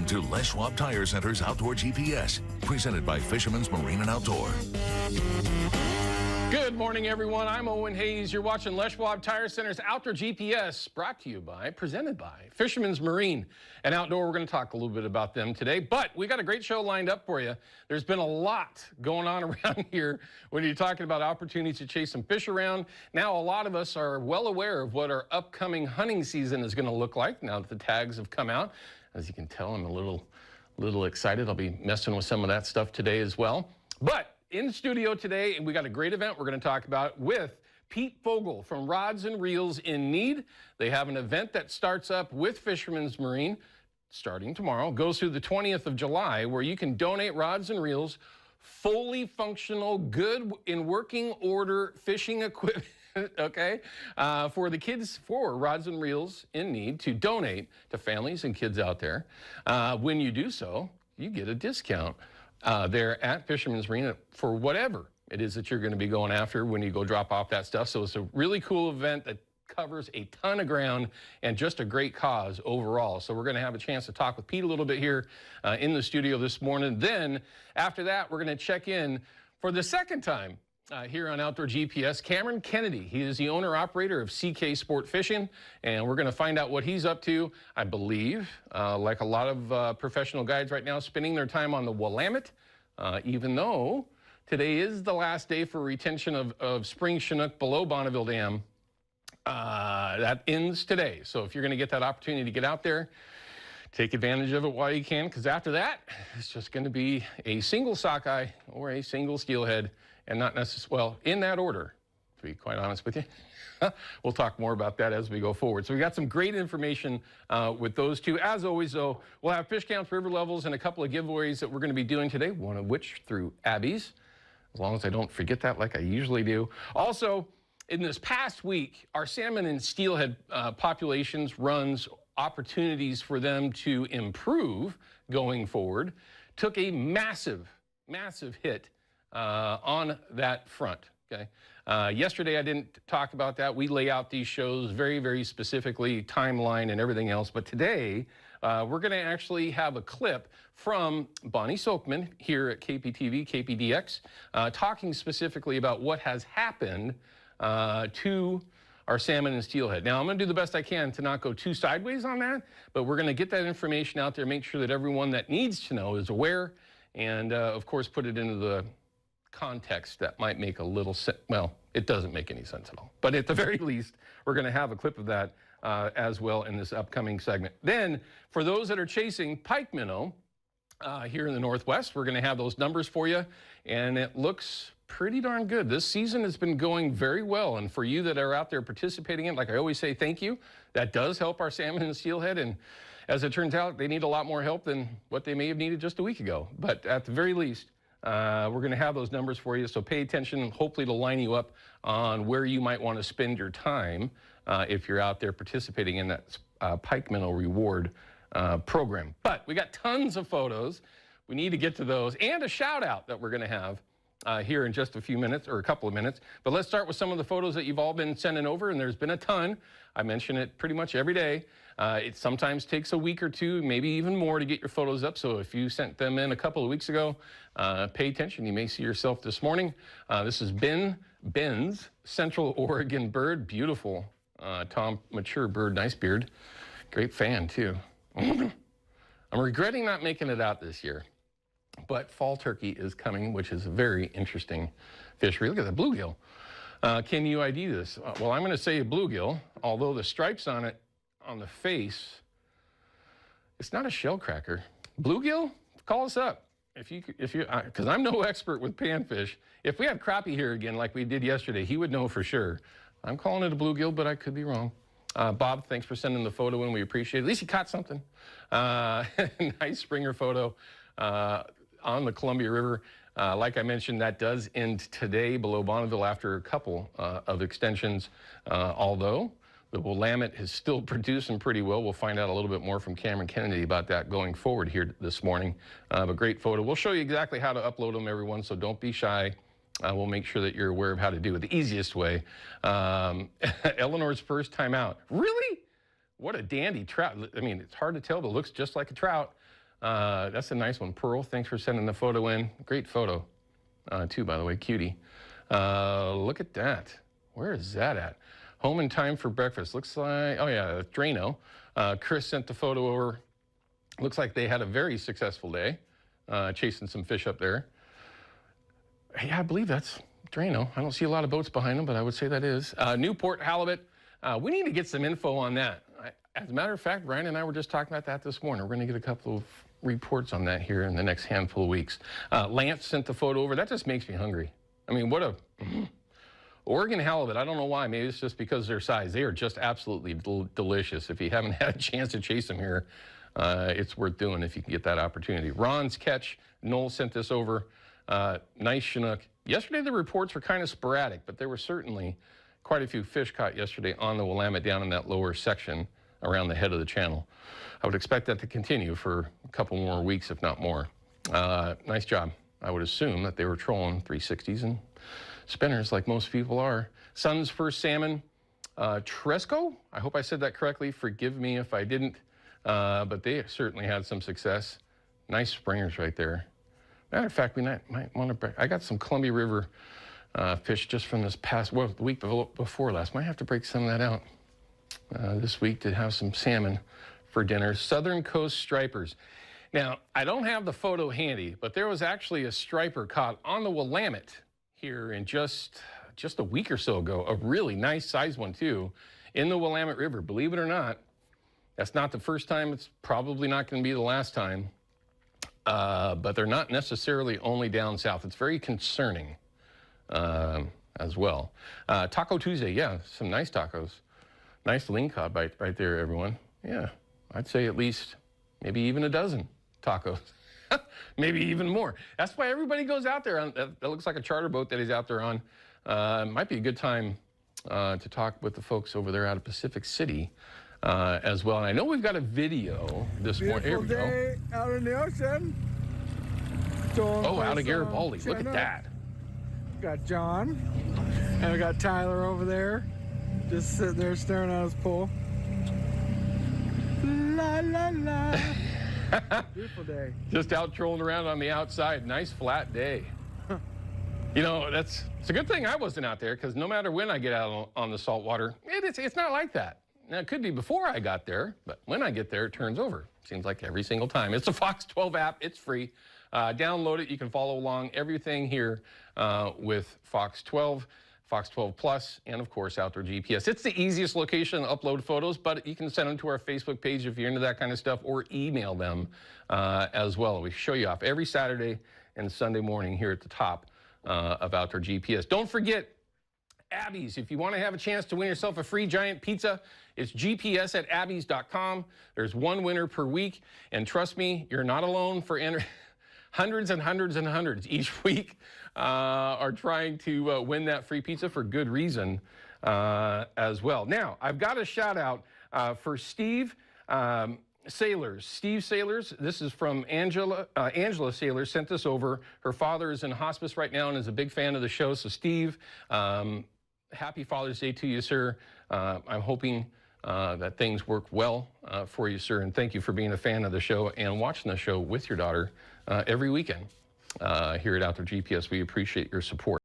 to Les Schwab Tire Center's Outdoor GPS, presented by Fisherman's Marine and Outdoor. Good morning, everyone. I'm Owen Hayes. You're watching Les Schwab Tire Center's Outdoor GPS, brought to you by, presented by Fisherman's Marine and Outdoor. We're going to talk a little bit about them today, but we got a great show lined up for you. There's been a lot going on around here when you're talking about opportunities to chase some fish around. Now, a lot of us are well aware of what our upcoming hunting season is going to look like now that the tags have come out. As you can tell, I'm a little excited. I'll be messing with some of that stuff today as well. But in studio today, and we got a great event we're going to talk about with Pete Fogel from Rods and Reels in Need. They have an event that starts up with Fisherman's Marine starting tomorrow, goes through the 20th of July, where you can donate rods and reels, fully functional, good in working order fishing equipment, okay, for the kids, for Rods and Reels in Need, to donate to families and kids out there. When you do so, you get a discount there at Fisherman's Marine for whatever it is that you're going to be going after when you go drop off that stuff. So it's a really cool event that covers a ton of ground and just a great cause overall. So we're going to have a chance to talk with Pete a little bit here in the studio this morning. Then after that, we're going to check in for the second time here on Outdoor GPS, Cameron Kennedy. He is the owner-operator of CK Sport Fishing, and we're going to find out what he's up to. I believe, like a lot of professional guides right now, spending their time on the Willamette, even though today is the last day for retention of spring Chinook below Bonneville Dam. That ends today. So if you're going to get that opportunity to get out there, take advantage of it while you can, because after that, it's just going to be a single sockeye or a single steelhead. And not necessarily, well, in that order, to be quite honest with you. We'll talk more about that as we go forward. So we got some great information with those two. As always, though, we'll have fish counts, river levels, and a couple of giveaways that we're going to be doing today, one of which through Abby's, as long as I don't forget that like I usually do. Also, in this past week, our salmon and steelhead populations runs opportunities for them to improve going forward, took a massive, massive hit on that front, okay? Yesterday, I didn't talk about that. We lay out these shows very, very specifically, timeline and everything else. But today, we're going to actually have a clip from Bonnie Soakman here at KPTV, KPDX, talking specifically about what has happened to our salmon and steelhead. Now, I'm going to do the best I can to not go too sideways on that, but we're going to get that information out there, make sure that everyone that needs to know is aware, and, of course, put it into the context that might make a little sense. Well, it doesn't make any sense at all. But at the very least, we're going to have a clip of that as well in this upcoming segment. Then, for those that are chasing pike minnow here in the Northwest, we're going to have those numbers for you, and it looks pretty darn good. This season has been going very well, and for you that are out there participating in it, like I always say, thank you. That does help our salmon and steelhead, and as it turns out, they need a lot more help than what they may have needed just a week ago. But at the very least, we're going to have those numbers for you, so pay attention, and hopefully to line you up on where you might want to spend your time if you're out there participating in that pike minnow reward program. But we got tons of photos. We need to get to those, and a shout out that we're going to have here in just a few minutes, or a couple of minutes. But let's start with some of the photos that you've all been sending over, and there's been a ton. I mention it pretty much every day. It sometimes takes a week or two, maybe even more, to get your photos up. So if you sent them in a couple of weeks ago, pay attention. You may see yourself this morning. This is Ben's Central Oregon bird. Beautiful, Tom, mature bird, nice beard. Great fan, too. I'm regretting not making it out this year. But fall turkey is coming, which is a very interesting fishery. Look at that bluegill. Can you ID this? Well, I'm going to say a bluegill, although the stripes on it, on the face, it's not a shell cracker. Bluegill, call us up. Because I'm no expert with panfish. If we had crappie here again like we did yesterday, he would know for sure. I'm calling it a bluegill, but I could be wrong. Bob, thanks for sending the photo in. We appreciate it. At least you caught something. Nice Springer photo on the Columbia River. Like I mentioned, that does end today below Bonneville after a couple of extensions, although the Willamette is still producing pretty well. We'll find out a little bit more from Cameron Kennedy about that going forward here this morning. But great photo. We'll show you exactly how to upload them, everyone, so don't be shy. We'll make sure that you're aware of how to do it the easiest way. Eleanor's first time out. Really? What a dandy trout. I mean, it's hard to tell, but it looks just like a trout. That's a nice one. Pearl, thanks for sending the photo in. Great photo, too, by the way, cutie. Look at that. Where is that at? Home in time for breakfast. Looks like, oh yeah, Drano. Chris sent the photo over. Looks like they had a very successful day, chasing some fish up there. Yeah, I believe that's Drano. I don't see a lot of boats behind them, but I would say that is. Newport halibut. We need to get some info on that. As a matter of fact, Ryan and I were just talking about that this morning. We're going to get a couple of reports on that here in the next handful of weeks. Lance sent the photo over. That just makes me hungry. I mean, what a... Oregon halibut, I don't know why. Maybe it's just because of their size. They are just absolutely delicious. If you haven't had a chance to chase them here, it's worth doing if you can get that opportunity. Ron's catch, Noel sent this over. Nice Chinook. Yesterday the reports were kind of sporadic, but there were certainly quite a few fish caught yesterday on the Willamette down in that lower section around the head of the channel. I would expect that to continue for a couple more weeks, if not more. Nice job. I would assume that they were trolling 360s and spinners like most people are. Sun's first salmon, Tresco. I hope I said that correctly. Forgive me if I didn't, but they certainly had some success. Nice springers right there. Matter of fact, we might want to. I got some Columbia River fish just from this past, well, the week before last. Might have to break some of that out this week to have some salmon for dinner. Southern Coast stripers. Now, I don't have the photo handy, but there was actually a striper caught on the Willamette here in just a week or so ago. A really nice size one, too, in the Willamette River. Believe it or not, that's not the first time. It's probably not going to be the last time. But they're not necessarily only down south. It's very concerning as well. Taco Tuesday, yeah, some nice tacos. Nice lingcod bite right there, everyone. Yeah, I'd say at least maybe even a dozen tacos. Maybe even more. That's why everybody goes out there. That looks like a charter boat that he's out there on. Might be a good time to talk with the folks over there out of Pacific City as well. And I know we've got a video this morning. Here we go. Out in the ocean. Oh, out of Garibaldi. Look at that. Got John. And we got Tyler over there. Just sitting there staring at his pole. La, la, la. Beautiful day. Just out trolling around on the outside. Nice flat day. You know, it's a good thing I wasn't out there, because no matter when I get out on the salt water, it's not like that. Now, it could be before I got there, but when I get there, it turns over. Seems like every single time. It's a Fox 12 app. It's free. Download it. You can follow along everything here with Fox 12. Fox 12 Plus, and of course, Outdoor GPS. It's the easiest location to upload photos, but you can send them to our Facebook page if you're into that kind of stuff, or email them as well. We show you off every Saturday and Sunday morning here at the top of Outdoor GPS. Don't forget Abby's. If you want to have a chance to win yourself a free giant pizza, it's gps@abbys.com. There's one winner per week, and trust me, you're not alone for hundreds and hundreds and hundreds each week are trying to win that free pizza for good reason as well. Now, I've got a shout out for Steve Sailors. Steve Sailors, this is from Angela. Angela Sailors sent this over. Her father is in hospice right now and is a big fan of the show. So Steve, happy Father's Day to you, sir. I'm hoping that things work well for you, sir. And thank you for being a fan of the show and watching the show with your daughter every weekend here at Outdoor GPS. We appreciate your support.